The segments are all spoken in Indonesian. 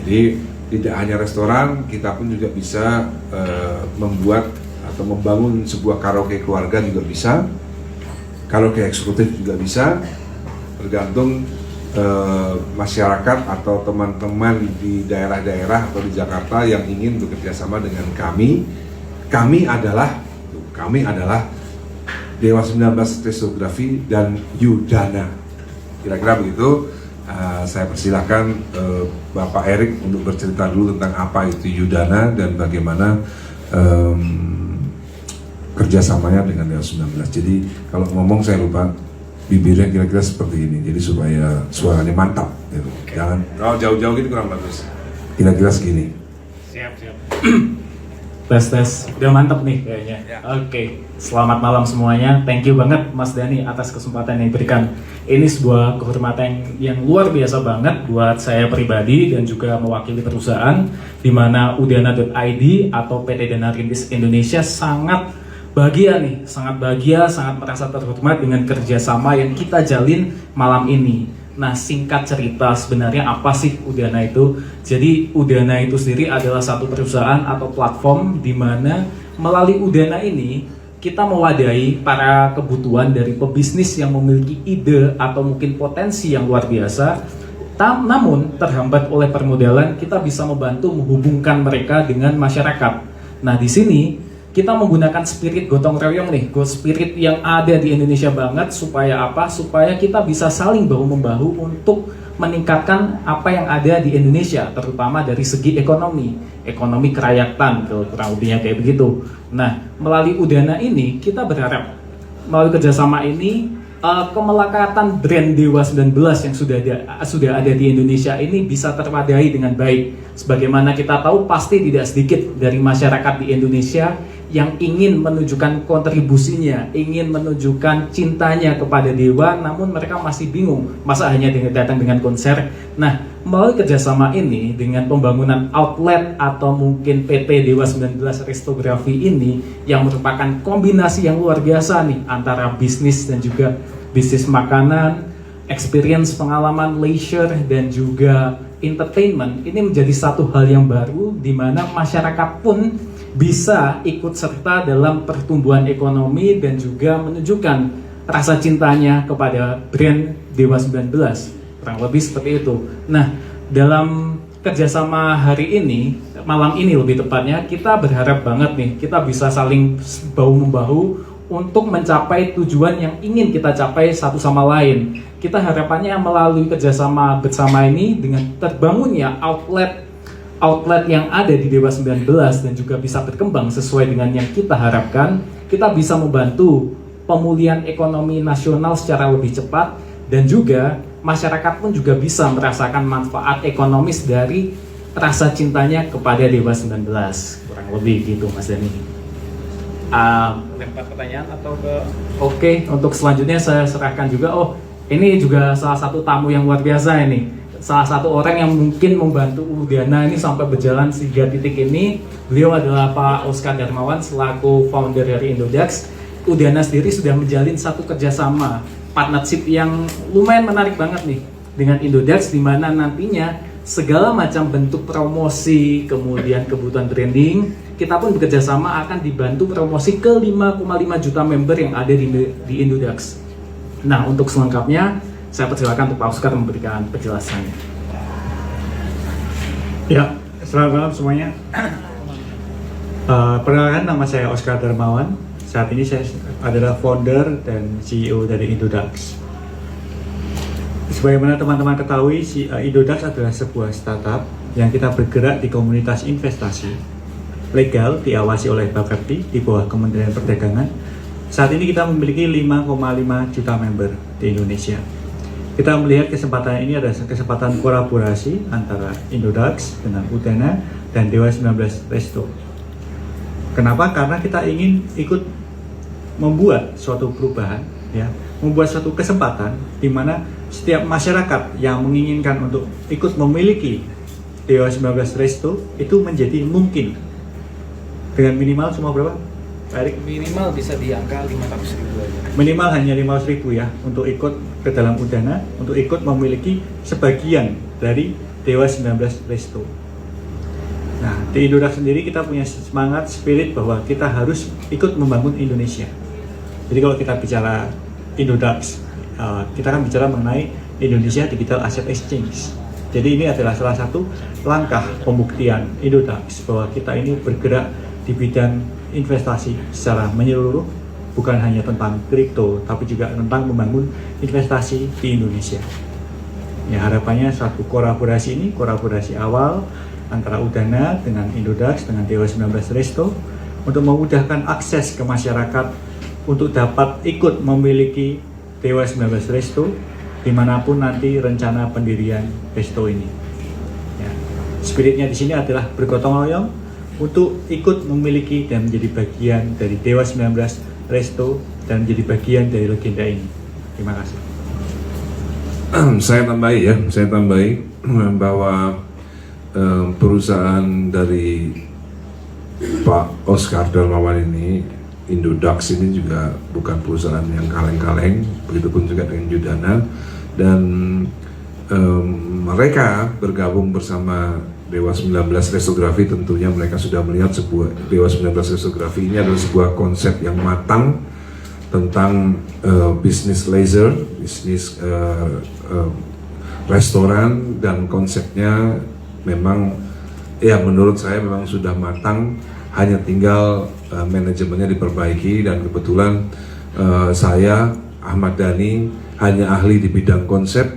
Jadi tidak hanya restoran, kita pun juga bisa membuat atau membangun sebuah karaoke keluarga juga bisa, karaoke eksekutif juga bisa, tergantung masyarakat atau teman-teman di daerah-daerah atau di Jakarta yang ingin bekerja sama dengan kami. Kami adalah Dewa 19 Restografi dan Yudana. Kira-kira begitu. Saya persilahkan Bapak Erik untuk bercerita dulu tentang apa itu Yudana dan bagaimana kerjasamanya dengan Dewa 19. Jadi kalau ngomong saya lupa, bibirnya kira-kira seperti ini. Jadi supaya suaranya mantap. Gitu. Jangan jauh-jauh gitu kurang bagus. Kira-kira segini. Siap. Tes, udah mantap nih kayaknya. Ya. Oke, selamat malam semuanya. Thank you banget Mas Dhani atas kesempatan yang diberikan. Ini sebuah kehormatan yang luar biasa banget buat saya pribadi dan juga mewakili perusahaan di mana Udana.id atau PT Dana Rintis Indonesia sangat bahagia, sangat merasa terhormat dengan kerjasama yang kita jalin malam ini. Nah, singkat cerita sebenarnya apa sih Udana itu? Jadi Udana itu sendiri adalah satu perusahaan atau platform di mana melalui Udana ini kita mewadahi para kebutuhan dari pebisnis yang memiliki ide atau mungkin potensi yang luar biasa. Namun terhambat oleh permodalan, kita bisa membantu menghubungkan mereka dengan masyarakat. Nah, di sini kita menggunakan spirit gotong royong nih, spirit yang ada di Indonesia banget. Supaya apa? Supaya kita bisa saling bahu-membahu untuk meningkatkan apa yang ada di Indonesia, terutama dari segi ekonomi kerakyatan, kurang lebihnya kayak begitu. Nah, melalui Udana ini kita berharap melalui kerjasama ini kemelekatan brand Dewa 19 yang sudah ada di Indonesia ini bisa terwadahi dengan baik. Sebagaimana kita tahu, pasti tidak sedikit dari masyarakat di Indonesia yang ingin menunjukkan kontribusinya, ingin menunjukkan cintanya kepada Dewa, namun mereka masih bingung, masa hanya datang dengan konser. Nah, melalui kerjasama ini dengan pembangunan outlet atau mungkin PT Dewa 19 Restografi ini yang merupakan kombinasi yang luar biasa nih antara bisnis dan juga bisnis makanan, experience, pengalaman, leisure, dan juga entertainment. Ini menjadi satu hal yang baru di mana masyarakat pun bisa ikut serta dalam pertumbuhan ekonomi dan juga menunjukkan rasa cintanya kepada brand Dewa 19. Kurang lebih seperti itu. Nah, dalam kerjasama hari ini, malam ini lebih tepatnya, kita berharap banget nih, kita bisa saling bahu-membahu untuk mencapai tujuan yang ingin kita capai satu sama lain. Kita harapannya melalui kerjasama bersama ini dengan terbangunnya outlet yang ada di Dewa 19 dan juga bisa berkembang sesuai dengan yang kita harapkan, kita bisa membantu pemulihan ekonomi nasional secara lebih cepat dan juga masyarakat pun juga bisa merasakan manfaat ekonomis dari rasa cintanya kepada Dewa 19. Kurang lebih gitu Mas Dhani. Lempar pertanyaan atau ke... Oke, untuk selanjutnya saya serahkan juga. Oh, ini juga salah satu tamu yang luar biasa ini. Salah satu orang yang mungkin membantu Udana ini sampai berjalan 3 titik ini. Beliau adalah Pak Oscar Darmawan selaku founder dari Indodax. Udana sendiri sudah menjalin satu kerjasama partnership yang lumayan menarik banget nih dengan Indodax, di mana nantinya segala macam bentuk promosi, kemudian kebutuhan branding, kita pun bekerja sama akan dibantu promosi ke 5,5 juta member yang ada di Indodax. Nah, untuk selengkapnya saya persilakan untuk Pak Oscar memberikan penjelasannya. Ya, selamat malam semuanya. Perkenalkan, nama saya Oscar Darmawan. Saat ini saya adalah founder dan CEO dari Indodax. Sebagaimana teman-teman ketahui, Indodax adalah sebuah startup yang kita bergerak di komunitas investasi legal diawasi oleh Bapepti di bawah Kementerian Perdagangan. Saat ini kita memiliki 5,5 juta member di Indonesia. Kita melihat kesempatan ini adalah kesempatan kolaborasi antara Indodax dengan Udana dan Dewa 19 Resto. Kenapa? Karena kita ingin ikut membuat suatu perubahan, ya, membuat suatu kesempatan di mana setiap masyarakat yang menginginkan untuk ikut memiliki Dewa 19 Resto itu menjadi mungkin dengan minimal cuma berapa? Erik? Minimal bisa di angka 500.000 aja. Minimal hanya 500.000 ya untuk ikut ke dalam Udana, untuk ikut memiliki sebagian dari Dewa 19 Resto. Nah, di Indodax sendiri kita punya semangat, spirit bahwa kita harus ikut membangun Indonesia. Jadi kalau kita bicara Indodax, kita kan bicara mengenai Indonesia Digital Asset Exchange. Jadi ini adalah salah satu langkah pembuktian Indodax bahwa kita ini bergerak di bidang investasi secara menyeluruh, bukan hanya tentang kripto, tapi juga tentang membangun investasi di Indonesia. Ya, harapannya suatu kolaborasi ini, kolaborasi awal antara Udana dengan Indodax, dengan Dewa 19 Resto, untuk memudahkan akses ke masyarakat untuk dapat ikut memiliki Dewa 19 Resto dimanapun nanti rencana pendirian Resto ini. Ya, spiritnya di sini adalah bergotong royong untuk ikut memiliki dan menjadi bagian dari Dewa 19 Resto dan menjadi bagian dari legenda ini. Terima kasih. Saya tambahi bahwa perusahaan dari Pak Oscar Darmawan ini, Indodax ini juga bukan perusahaan yang kaleng-kaleng, begitupun juga dengan Udana, dan mereka bergabung bersama Dewa 19 Restografi. Tentunya mereka sudah melihat sebuah Dewa 19 Restografi ini adalah sebuah konsep yang matang tentang bisnis leisure, bisnis restoran, dan konsepnya memang ya menurut saya memang sudah matang, hanya tinggal manajemennya diperbaiki. Dan kebetulan saya Ahmad Dhani hanya ahli di bidang konsep,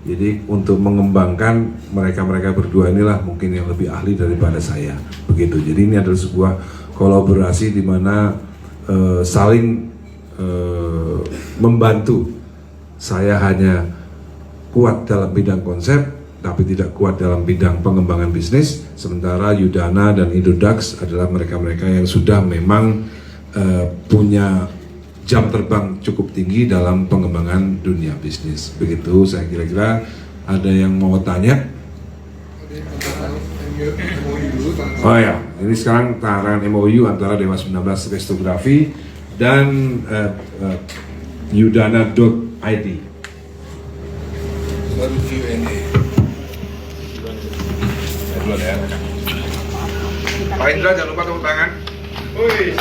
jadi untuk mengembangkan mereka berdua inilah mungkin yang lebih ahli daripada saya, begitu. Jadi ini adalah sebuah kolaborasi di mana saling membantu. Saya hanya kuat dalam bidang konsep, tapi tidak kuat dalam bidang pengembangan bisnis. Sementara Udana dan Indodax adalah mereka-mereka yang sudah memang punya jam terbang cukup tinggi dalam pengembangan dunia bisnis. Begitu, saya kira-kira. Ada yang mau tanya? Oh ya, ini sekarang tangan MOU antara Dewa 19 Restografi dan Udana.id. Baru Q&A. Duluan ya. Pak Indra, jangan lupa tepuk tangan. Wih.